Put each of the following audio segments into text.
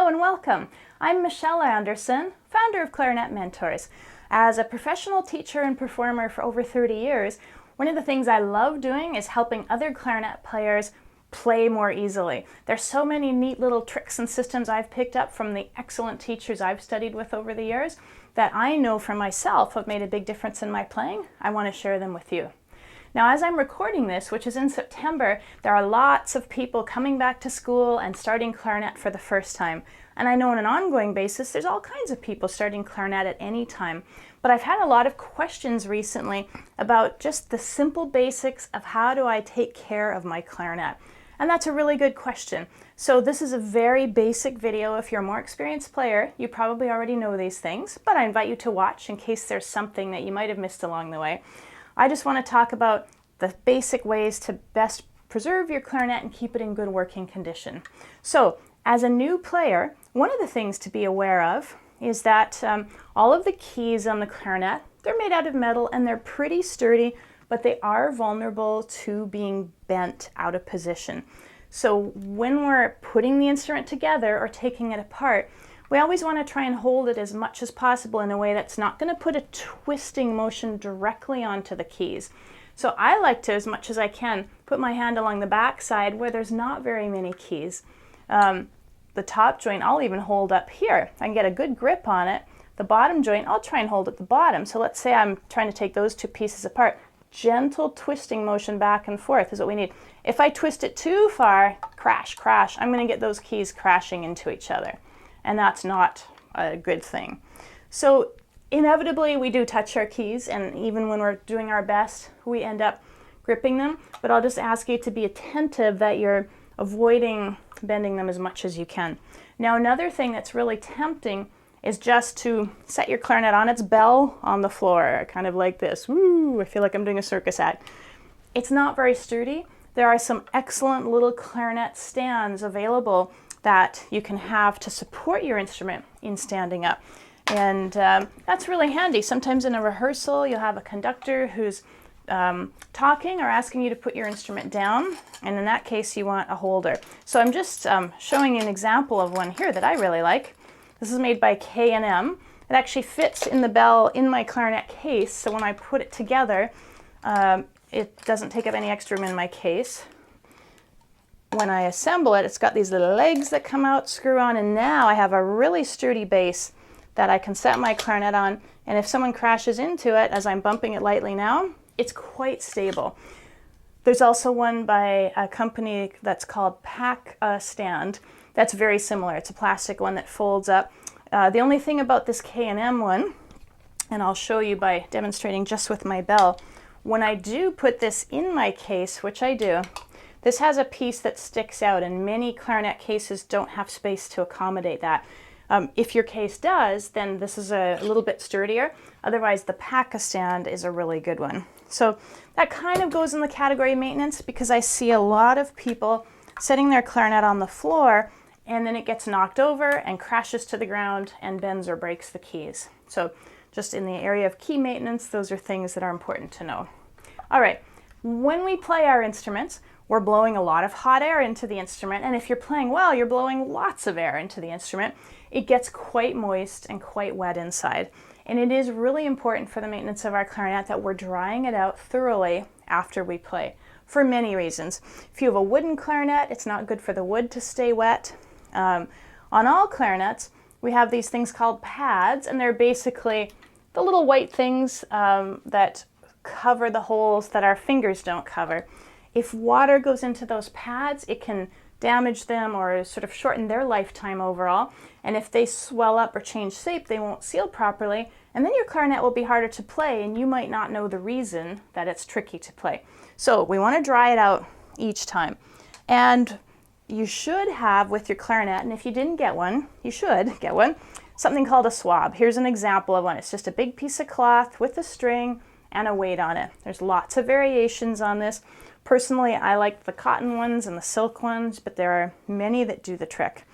Hello and welcome. I'm Michelle Anderson, founder of Clarinet Mentors. As a professional teacher and performer for over 30 years, one of the things I love doing is helping other clarinet players play more easily. There's so many neat little tricks and systems I've picked up from the excellent teachers I've studied with over the years that I know for myself have made a big difference in my playing. I want to share them with you. Now, as I'm recording this, which is in September, there are lots of people coming back to school and starting clarinet for the first time. And I know on an ongoing basis, there's all kinds of people starting clarinet at any time. But I've had a lot of questions recently about just the simple basics of how do I take care of my clarinet. And that's a really good question. So this is a very basic video. If you're a more experienced player, you probably already know these things, but I invite you to watch in case there's something that you might have missed along the way. I just want to talk about the basic ways to best preserve your clarinet and keep it in good working condition. So, as a new player, one of the things to be aware of is that all of the keys on the clarinet, they're made out of metal and they're pretty sturdy, but they are vulnerable to being bent out of position. So when we're putting the instrument together or taking it apart, we always want to try and hold it as much as possible in a way that's not going to put a twisting motion directly onto the keys. So I like to, as much as I can, put my hand along the back side where there's not very many keys. The top joint I'll even hold up here. I can get a good grip on it. The bottom joint I'll try and hold at the bottom. So let's say I'm trying to take those two pieces apart. Gentle twisting motion back and forth is what we need. If I twist it too far, crash, crash, I'm going to get those keys crashing into each other. And that's not a good thing. So inevitably we do touch our keys, and even when we're doing our best, we end up gripping them. But I'll just ask you to be attentive that you're avoiding bending them as much as you can. Now, another thing that's really tempting is just to set your clarinet on its bell on the floor, kind of like this. Woo, I feel like I'm doing a circus act. It's not very sturdy. There are some excellent little clarinet stands available that you can have to support your instrument in standing up. And that's really handy. Sometimes in a rehearsal, you'll have a conductor who's talking or asking you to put your instrument down. And in that case, you want a holder. So I'm just showing you an example of one here that I really like. This is made by K&M. It actually fits in the bell in my clarinet case. So when I put it together, it doesn't take up any extra room in my case. When I assemble it, it's got these little legs that come out, screw on, and now I have a really sturdy base that I can set my clarinet on, and if someone crashes into it as I'm bumping it lightly now, it's quite stable. There's also one by a company that's called Pack Stand that's very similar. It's a plastic one that folds up. The only thing about this K&M one, and I'll show you by demonstrating just with my bell, when I do put this in my case, which I do, this has a piece that sticks out, and many clarinet cases don't have space to accommodate that. If your case does, then this is a little bit sturdier. Otherwise, the Pack Stand is a really good one. So that kind of goes in the category of maintenance, because I see a lot of people setting their clarinet on the floor and then it gets knocked over and crashes to the ground and bends or breaks the keys. So just in the area of key maintenance, those are things that are important to know. All right, when we play our instruments, we're blowing a lot of hot air into the instrument, and if you're playing well, you're blowing lots of air into the instrument. It gets quite moist and quite wet inside, and it is really important for the maintenance of our clarinet that we're drying it out thoroughly after we play, for many reasons. If you have a wooden clarinet, it's not good for the wood to stay wet. On all clarinets, we have these things called pads, and they're basically the little white things that cover the holes that our fingers don't cover. If water goes into those pads, it can damage them or sort of shorten their lifetime overall. And if they swell up or change shape, they won't seal properly. And then your clarinet will be harder to play, and you might not know the reason that it's tricky to play. So we want to dry it out each time. And you should have with your clarinet, and if you didn't get one, you should get one, something called a swab. Here's an example of one. It's just a big piece of cloth with a string and a weight on it. There's lots of variations on this. Personally, I like the cotton ones and the silk ones, but there are many that do the trick.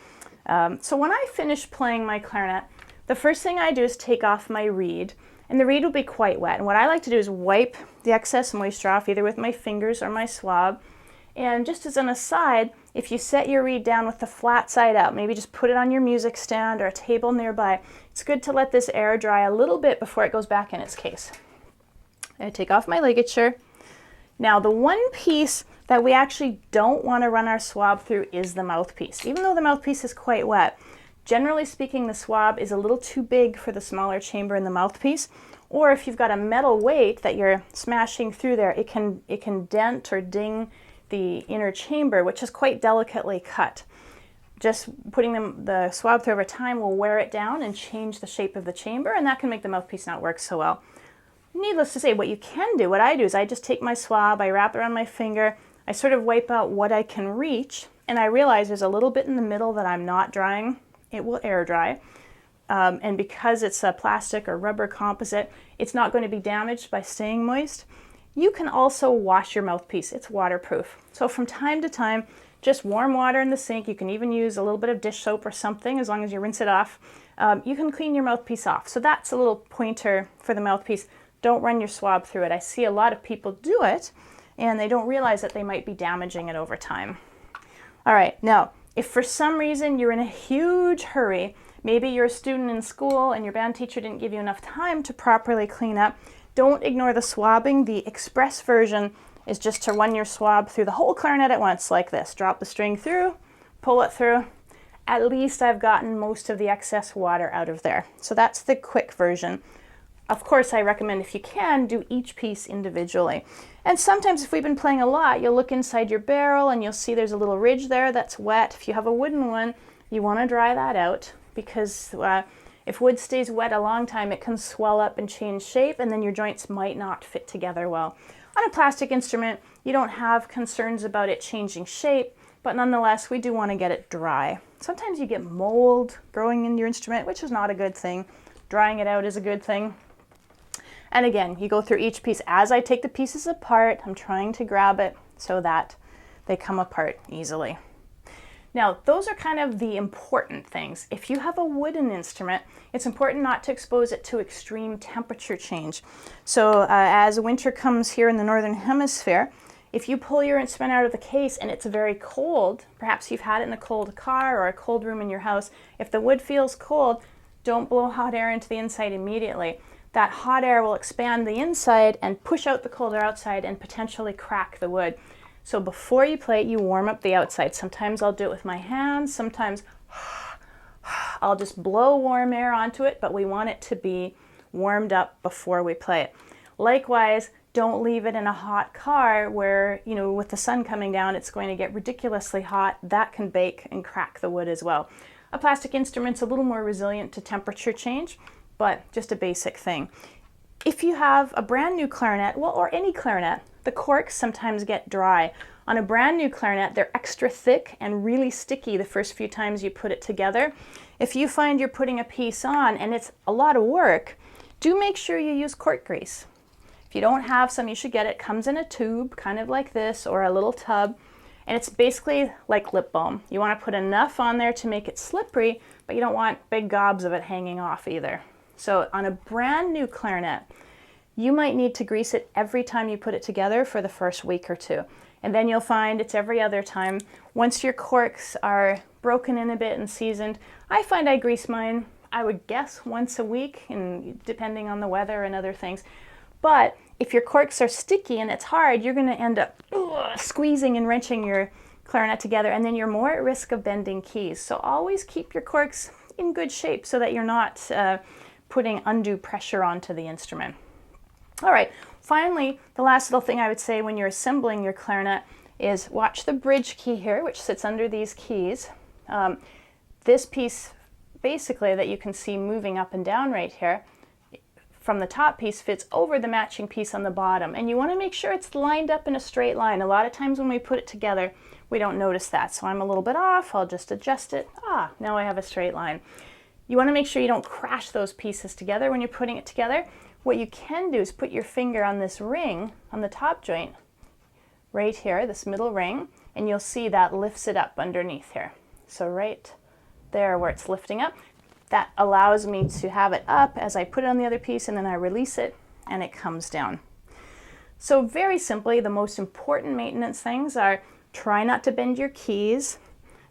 So when I finish playing my clarinet, the first thing I do is take off my reed, and the reed will be quite wet. And what I like to do is wipe the excess moisture off either with my fingers or my swab, And just as an aside, if you set your reed down with the flat side out, maybe just put it on your music stand or a table nearby, it's good to let this air dry a little bit before it goes back in its case. I take off my ligature. Now the one piece that we actually don't want to run our swab through is the mouthpiece. Even though the mouthpiece is quite wet, generally speaking, the swab is a little too big for the smaller chamber in the mouthpiece. Or if you've got a metal weight that you're smashing through there, it can dent or ding the inner chamber, which is quite delicately cut. Just putting the swab through over time will wear it down and change the shape of the chamber, and that can make the mouthpiece not work so well. Needless to say, what you can do, what I do is I just take my swab, I wrap it around my finger, I sort of wipe out what I can reach, and I realize there's a little bit in the middle that I'm not drying. It will air dry. And because it's a plastic or rubber composite, it's not going to be damaged by staying moist. You can also wash your mouthpiece. It's waterproof. So from time to time, just warm water in the sink. You can even use a little bit of dish soap or something as long as you rinse it off. You can clean your mouthpiece off. So that's a little pointer for the mouthpiece. Don't run your swab through it. I see a lot of people do it and they don't realize that they might be damaging it over time. All right, now, if for some reason you're in a huge hurry, maybe you're a student in school and your band teacher didn't give you enough time to properly clean up, don't ignore the swabbing. The express version is just to run your swab through the whole clarinet at once like this. Drop the string through, pull it through. At least I've gotten most of the excess water out of there. So that's the quick version. Of course, I recommend if you can, do each piece individually. And sometimes if we've been playing a lot, you'll look inside your barrel and you'll see there's a little ridge there that's wet. If you have a wooden one, you want to dry that out because if wood stays wet a long time, it can swell up and change shape, and then your joints might not fit together well. On a plastic instrument, you don't have concerns about it changing shape, but nonetheless, we do want to get it dry. Sometimes you get mold growing in your instrument, which is not a good thing. Drying it out is a good thing. And again, you go through each piece. As I take the pieces apart, I'm trying to grab it so that they come apart easily. Now, those are kind of the important things. If you have a wooden instrument, it's important not to expose it to extreme temperature change. So as winter comes here in the Northern Hemisphere, if you pull your instrument out of the case and it's very cold, perhaps you've had it in a cold car or a cold room in your house, if the wood feels cold, don't blow hot air into the inside immediately. That hot air will expand the inside and push out the colder outside and potentially crack the wood. So before you play it, you warm up the outside. Sometimes I'll do it with my hands, sometimes I'll just blow warm air onto it, but we want it to be warmed up before we play it. Likewise, don't leave it in a hot car where, with the sun coming down, it's going to get ridiculously hot. That can bake and crack the wood as well. A plastic instrument's a little more resilient to temperature change, but just a basic thing. If you have a brand new clarinet, or any clarinet, the corks sometimes get dry. On a brand new clarinet, they're extra thick and really sticky the first few times you put it together. If you find you're putting a piece on and it's a lot of work, do make sure you use cork grease. If you don't have some, you should get it. It comes in a tube, kind of like this, or a little tub, and it's basically like lip balm. You want to put enough on there to make it slippery, but you don't want big gobs of it hanging off either. So on a brand new clarinet, you might need to grease it every time you put it together for the first week or two. And then you'll find it's every other time. Once your corks are broken in a bit and seasoned, I find I grease mine, I would guess, once a week, and depending on the weather and other things. But if your corks are sticky and it's hard, you're going to end up squeezing and wrenching your clarinet together, and then you're more at risk of bending keys. So always keep your corks in good shape so that you're not putting undue pressure onto the instrument. All right, finally, the last little thing I would say when you're assembling your clarinet is watch the bridge key here, which sits under these keys. This piece, basically, that you can see moving up and down right here, from the top piece fits over the matching piece on the bottom. And you want to make sure it's lined up in a straight line. A lot of times when we put it together, we don't notice that. So I'm a little bit off, I'll just adjust it. Now I have a straight line. You want to make sure you don't crash those pieces together when you're putting it together. What you can do is put your finger on this ring on the top joint right here, this middle ring, and you'll see that lifts it up underneath here. So right there where it's lifting up, that allows me to have it up as I put it on the other piece, and then I release it and it comes down. So very simply, the most important maintenance things are Try not to bend your keys.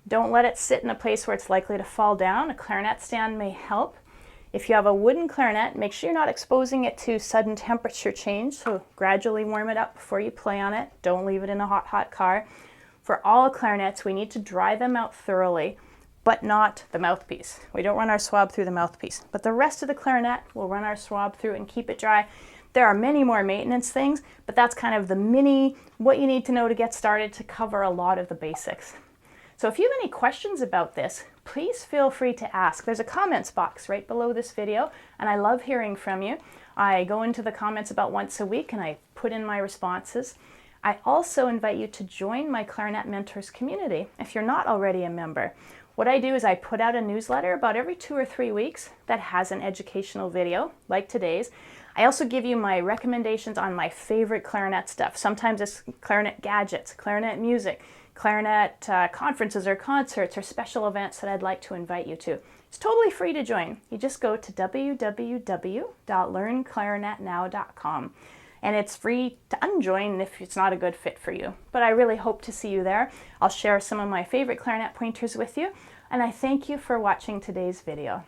Don't let it sit in a place where it's likely to fall down. A clarinet stand may help. If you have a wooden clarinet, make sure you're not exposing it to sudden temperature change, so gradually warm it up before you play on it. Don't leave it in a hot car. For all clarinets, we need to dry them out thoroughly, but not the mouthpiece. We don't run our swab through the mouthpiece, but the rest of the clarinet, we'll run our swab through and keep it dry. There are many more maintenance things, but that's kind of the mini, what you need to know to get started to cover a lot of the basics. So if you have any questions about this, please feel free to ask. There's a comments box right below this video, and I love hearing from you. I go into the comments about once a week and I put in my responses. I also invite you to join my Clarinet Mentors community if you're not already a member. What I do is I put out a newsletter about every 2 or 3 weeks that has an educational video, like today's. I also give you my recommendations on my favorite clarinet stuff. Sometimes it's clarinet gadgets, clarinet music, clarinet conferences or concerts or special events that I'd like to invite you to. It's totally free to join. You just go to www.learnclarinetnow.com. And it's free to unjoin if it's not a good fit for you. But I really hope to see you there. I'll share some of my favorite clarinet pointers with you. And I thank you for watching today's video.